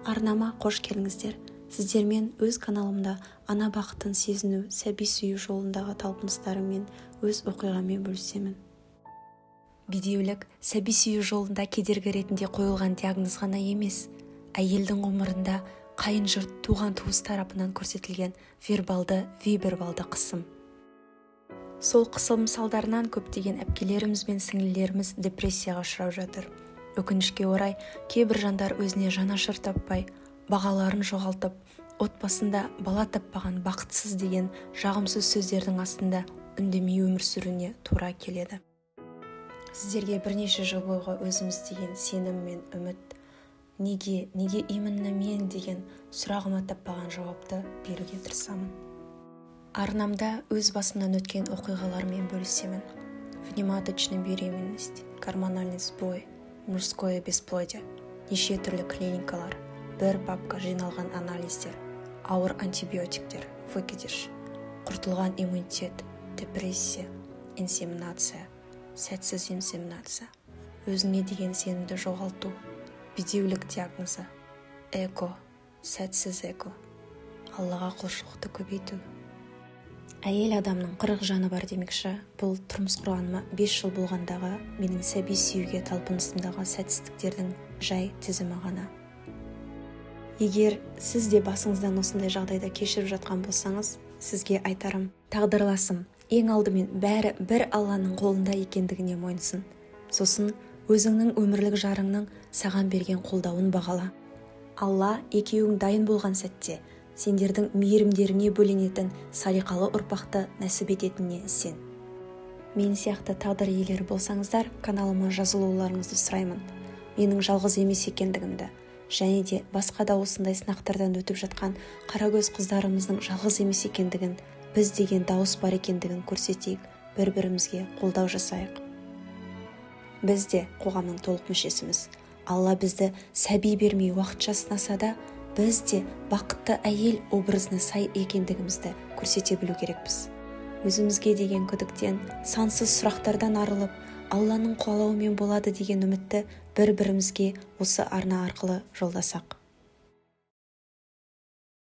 Арнама қош келіңіздер. Сіздермен өз каналымда ана бақытын сезіну, сәби сүю жолындағы талпыныстарыммен өз оқиғамен бөлісемін. Бедеулік сәби сүю жолында кедергі ретінде қойылған диагноз ғана емес, әйелдің ғұмырында қайын жұрт, туған туыс тарапынан көрсетілген вербалды қысым. Сол қысым салдарынан көптеген әпкелеріміз бен сіңлілеріміз депрессияға ұшырап жатыр. Өкінішке орай, кейбір жандар өзіне жанашыр таппай, бағаларын жоғалтып, отбасында бала таппаған бақытсыз деген жағымсыз сөздердің астында үндемей өмір сүруіне тура келеді. Сіздерге бірнеше жыл бойғы өзіміз деген сенім мен үміт, неге именно мен деген сұрағыма таппаған жауапты беруге тырысамын. Арнамда өз басымнан өткен оқиғалармен бөлісемін. Внематочная беременность, гормональный сбой, мужское бесплодие, неше түрлі клиникалар, бір папка жиналған анализдер, ауыр антибиотиктер, выкидыш, құртылған иммунитет, депрессия, инсеминация, сәтсіз инсеминация, өзіңе деген сенімді жоғалту, бедеулік диагнозы, эко, сәтсіз эко, Аллаға құлшылықты көбейту. Әйел адамның 40 жаны бар демекші, бұл тұрмыс құрғаныма 5 жыл болғандағы менің сәби сүюге талпынысымдағы сәтсіздіктердің жай тізімі ғана. Егер сіз де басыңыздан осындай жағдайда кешіріп жатқан болсаңыз, сізге айтарым, тағдырласым, ең алдымен бәрі бір Алланың қолында екендігіне мойынсын. Сосын өзіңнің өмірлік жарыңның саған берген қолдауын бағала. Алла екеуің дайын болған сәтте сендердің мейірімдеріңе бөленетін салиқалы ұрпақты нәсіп ететініне сен. Мен сияқты тағдыр иелері болсаңыздар, каналыма жазылуларыңызды сұраймын. Менің жалғыз емес екендігімді, және де басқа да осындай сынақтардан өтіп жатқан қарагөз қыздарымыздың жалғыз емес екендігін, біз деген дауыс бар екендігін көрсетейік, бір-бірімізге қолдау жасайық. Біз де қоғамның толық мүшесіміз. Алла бізді сәби бермей уақытша сынаса да, біз де бақытты әйел образына сай екендігімізді көрсете білу керекпіз. Өзімізге деген күдіктен, сансыз сұрақтардан арылып, Алланың қалауымен болады деген үмітті бір-бірімізге осы арна арқылы жолдасақ.